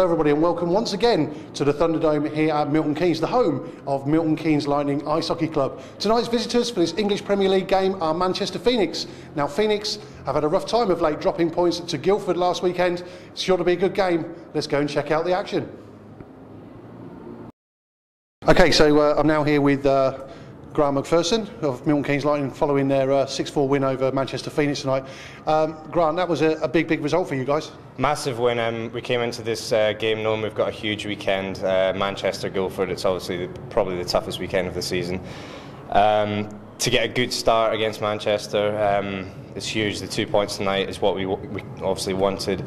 hello everybody and welcome once again to the Thunderdome here at Milton Keynes, the home of Milton Keynes Lightning Ice Hockey Club. Tonight's visitors for this English Premier League game are Manchester Phoenix. Now Phoenix have had a rough time of late, dropping points to Guildford last weekend. It's sure to be a good game. Let's go and check out the action. Okay, so I'm now here with Grant McPherson of Milton Keynes Lightning following their 6-4 win over Manchester Phoenix tonight. Grant, that was a big result for you guys. Massive win. We came into this game knowing we've got a huge weekend. Manchester, Guildford, it's obviously probably the toughest weekend of the season. To get a good start against Manchester, it's huge. The 2 points tonight is what we obviously wanted.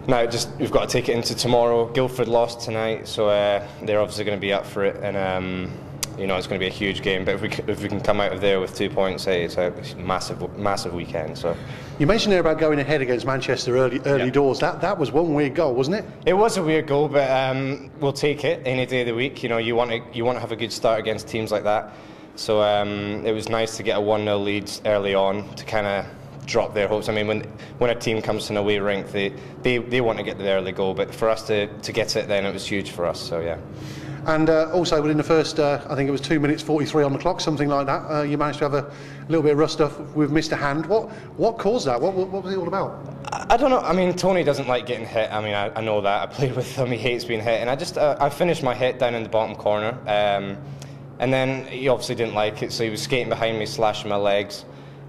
Now we've got to take it into tomorrow. Guildford lost tonight, so they're obviously going to be up for it, and you know, it's going to be a huge game, but if we can come out of there with 2 points, it's a massive weekend. So you mentioned there about going ahead against Manchester early doors. That was one weird goal, wasn't it? It was a weird goal, but we'll take it any day of the week. You know, you want to have a good start against teams like that. So it was nice to get a 1-0 lead early on to kind of drop their hopes. I mean, when a team comes to an away rink, they want to get the early goal, but for us to get it then, it was huge for us. So yeah. And also within the first, I think it was 2 minutes 43 on the clock, something like that, you managed to have a little bit of rough stuff with Mr. Hand. What caused that? What was it all about? I don't know. I mean, Tony doesn't like getting hit. I mean, I know that. I played with him. He hates being hit. And I finished my hit down in the bottom corner. And then he obviously didn't like it, so he was skating behind me, slashing my legs.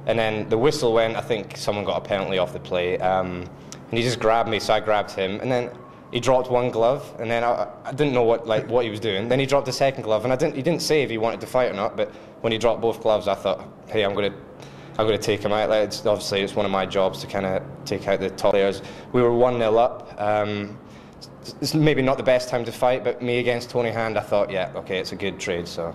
And then the whistle went. I think someone got a penalty off the play. And he just grabbed me, so I grabbed him. And then he dropped one glove, and then I didn't know what he was doing. Then he dropped the second glove, and he didn't say if he wanted to fight or not. But when he dropped both gloves, I thought, hey, I'm going to take him out. Obviously, it's one of my jobs to kind of take out the top players. We were 1-0 up. It's maybe not the best time to fight, but me against Tony Hand, I thought, yeah, okay, it's a good trade, so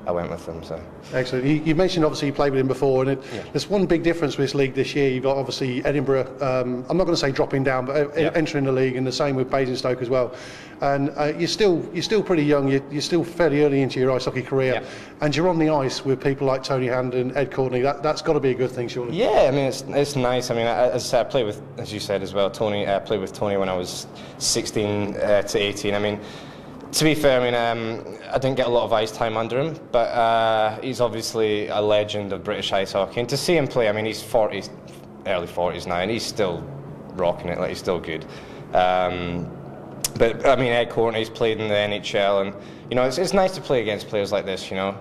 I went with him. So excellent. You mentioned obviously you played with him before, and there's one big difference with this league this year. You've got obviously Edinburgh. I'm not going to say dropping down, but entering the league, and the same with Basingstoke as well. And you're still pretty young. You're still fairly early into your ice hockey career, and you're on the ice with people like Tony Hand and Ed Courtney. That's got to be a good thing, surely. Yeah, I mean it's nice. I mean, as I said, I played with, as you said as well, Tony. I played with Tony when I was 16 to 18. I mean, to be fair, I mean, I didn't get a lot of ice time under him, but he's obviously a legend of British ice hockey. And to see him play, I mean, he's early 40s now, and he's still rocking it. Like, he's still good. But I mean, Ed Courtney's played in the NHL, and you know, it's nice to play against players like this. You know,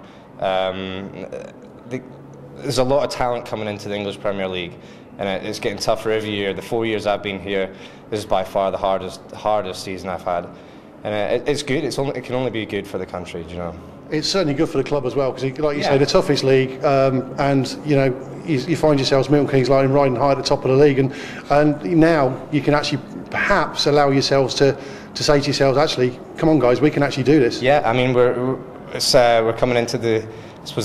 there's a lot of talent coming into the English Premier League, and it's getting tougher every year. The 4 years I've been here, this is by far the hardest season I've had. And it's good. It can only be good for the country, you know. It's certainly good for the club as well, because, like you say, the toughest league, and you know, you find yourselves Milton Keynes Lightning riding high at the top of the league, and now you can actually perhaps allow yourselves to say to yourselves, actually, come on, guys, we can actually do this. Yeah, I mean, we're coming into the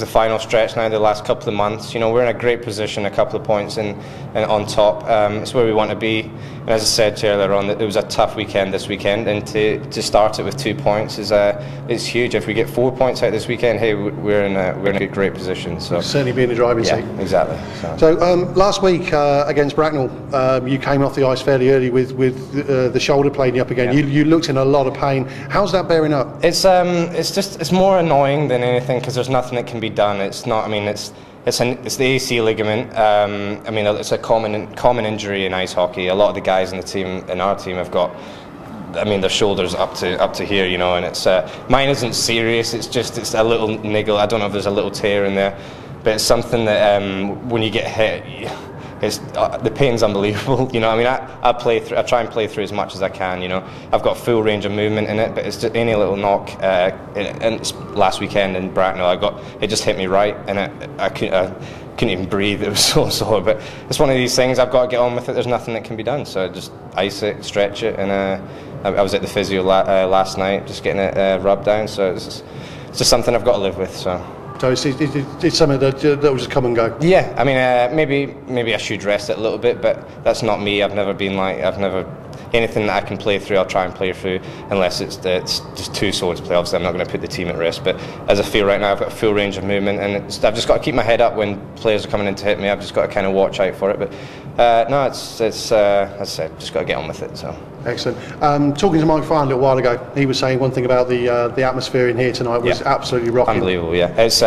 final stretch now, the last couple of months. You know, we're in a great position, a couple of points and on top. It's where we want to be. And as I said earlier on, it was a tough weekend this weekend, and to start it with 2 points is huge. If we get 4 points out this weekend, hey, we're in a great position. So certainly be in the driving seat. Yeah, exactly. So last week against Bracknell, you came off the ice fairly early with the shoulder playing you up again. Yeah. You looked in a lot of pain. How's that bearing up? It's more annoying than anything, because there's nothing that can be done. It's not. I mean, it's the AC ligament. I mean, it's a common injury in ice hockey. A lot of the guys in our team have got, I mean, their shoulders up to here, you know. And it's mine isn't serious. It's a little niggle. I don't know if there's a little tear in there, but it's something that when you get hit, the pain's unbelievable. You know, I mean, I try and play through as much as I can. You know, I've got full range of movement in it, but it's just any little knock. And last weekend in Bracknell, it just hit me right, and I couldn't even breathe. It was so sore. But it's one of these things. I've got to get on with it. There's nothing that can be done. So I just ice it, stretch it, and I was at the physio last night, just getting it rubbed down. So it's just something I've got to live with. So it's something that will just come and go. Yeah, I mean, maybe I should rest it a little bit, but that's not me. I've never been like, anything that I can play through, I'll try and play through, unless it's just too sore to play. Obviously, I'm not going to put the team at risk. But as I feel right now, I've got a full range of movement, and I've just got to keep my head up when players are coming in to hit me. I've just got to kind of watch out for it. But no, it's as I said, just got to get on with it. So. Excellent. Talking to Mike Farn a little while ago, he was saying one thing about the atmosphere in here tonight was absolutely rocking. Unbelievable, yeah. It's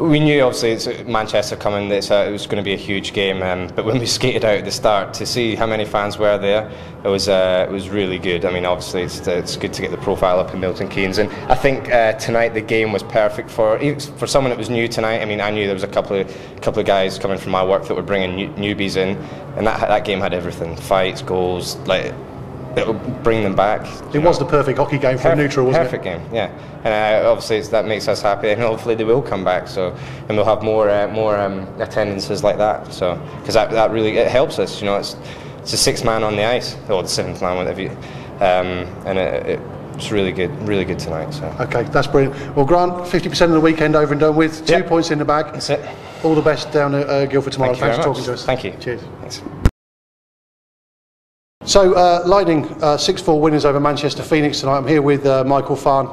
we knew obviously it's Manchester coming. It was going to be a huge game, but when we skated out at the start, to see how many fans were there, it was really good. I mean, obviously it's good to get the profile up in Milton Keynes, and I think tonight the game was perfect for someone that was new tonight. I mean, I knew there was a couple of guys coming from my work that were bringing newbies in, and that game had everything: fights, goals, like. It'll bring them back. It was the perfect hockey game for a neutral, wasn't it? Perfect game, yeah. And obviously that makes us happy, and hopefully they will come back. So, and we'll have more attendances like that. So, because that really helps us. You know, it's the sixth man on the ice, or the seventh man, whatever. And it's really good tonight. So. Okay, that's brilliant. Well, Grant, 50% of the weekend over and done with. 2 points in the bag. That's it. All the best down at Guildford tomorrow. Thanks for talking to us. Thank you. Cheers. Thanks. So, Lightning, 6-4 winners over Manchester Phoenix tonight. I'm here with Michael Farn.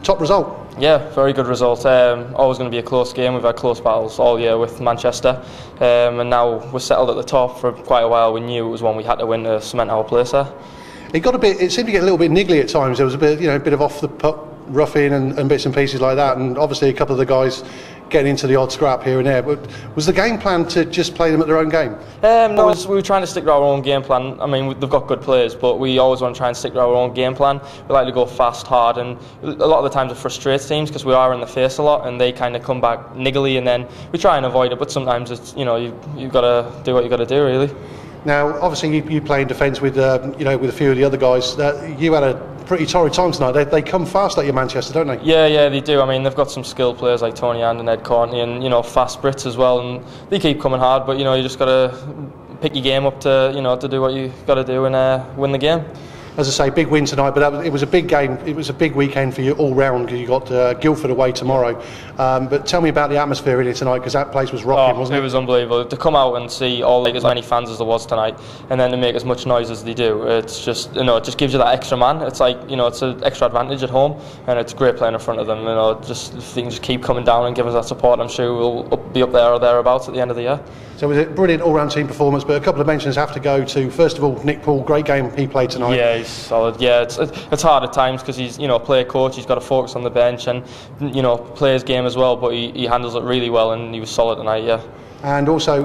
Top result? Yeah, very good result. Always going to be a close game. We've had close battles all year with Manchester, and now we're settled at the top for quite a while. We knew it was one we had to win to cement our place there. It seemed to get a little bit niggly at times. There was a bit of off the puck roughing and bits and pieces like that, and obviously a couple of the guys getting into the odd scrap here and there. But was the game plan to just play them at their own game? No, we were trying to stick to our own game plan. I mean, they've got good players, but we always want to try and stick to our own game plan. We like to go fast, hard, and a lot of the times it frustrates teams because we are in the face a lot, and they kind of come back niggly, and then we try and avoid it. But sometimes it's you've got to do what you got to do, really. Now, obviously, you play in defence with with a few of the other guys. You had a pretty torrid time tonight. They come fast at you, Manchester, don't they? Yeah, they do. I mean, they've got some skilled players like Tony and Ed Courtney, and fast Brits as well. And they keep coming hard, but you just got to pick your game up to to do what you got to do and win the game. As I say, big win tonight, but it was a big game. It was a big weekend for you all round. You got Guildford away tomorrow. But tell me about the atmosphere in it tonight, because that place was rocking, wasn't it? It was unbelievable. To come out and see as many fans as there was tonight, and then to make as much noise as they do, it's just it just gives you that extra man. It's like it's an extra advantage at home, and it's great playing in front of them. Just if they can just keep coming down and give us that support, I'm sure we'll be up there or thereabouts at the end of the year. So it was a brilliant all-round team performance, but a couple of mentions have to go to, first of all, Nick Poole. Great game he played tonight. Yeah, he's solid. Yeah, it's hard at times because he's a player coach. He's got to focus on the bench and play his game as well. But he handles it really well, and he was solid tonight. Yeah. And also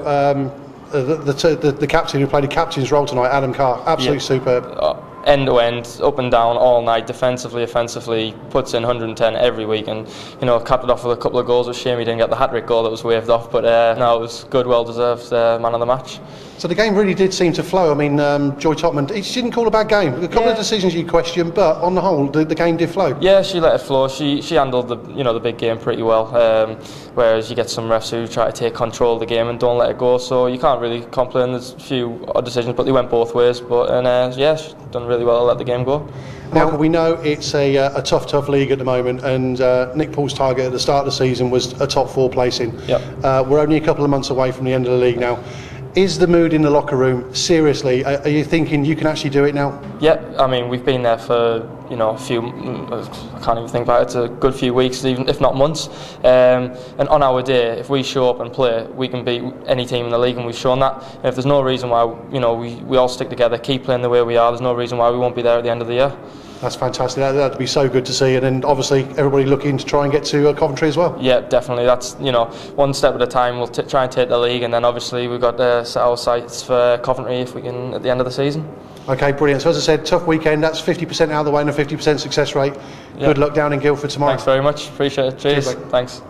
the captain who played a captain's role tonight, Adam Carr, absolutely superb. End to end, up and down all night, defensively, offensively, puts in 110 every week, and capped it off with a couple of goals. It was a shame he didn't get the hat-trick goal that was waved off, but no, it was good, well deserved man of the match. So the game really did seem to flow. I mean, Joy Topman, he didn't call a bad game. A couple of decisions you question, but on the whole, the game did flow. Yeah, she let it flow. She handled the big game pretty well. Whereas you get some refs who try to take control of the game and don't let it go. So you can't really complain. There's a few odd decisions, but they went both ways. She's done really well to let the game go. Michael, we know it's a tough league at the moment, and Nick Poole's target at the start of the season was a top 4 placing. Yep. We're only a couple of months away from the end of the league now. Is the mood in the locker room, seriously, are you thinking you can actually do it now? Yeah, I mean, we've been there for a few, I can't even think about it, it's a good few weeks, even if not months. And on our day, if we show up and play, we can beat any team in the league, and we've shown that. And if there's no reason why we all stick together, keep playing the way we are, there's no reason why we won't be there at the end of the year. That's fantastic. That'd be so good to see. And then obviously everybody looking to try and get to Coventry as well. Yeah, definitely. That's one step at a time. We'll try and take the league, and then obviously we've got to set our sights for Coventry if we can at the end of the season. Okay, brilliant. So as I said, tough weekend. That's 50% out of the way and a 50% success rate. Good luck down in Guildford tomorrow. Thanks very much. Appreciate it. Cheers. Thanks.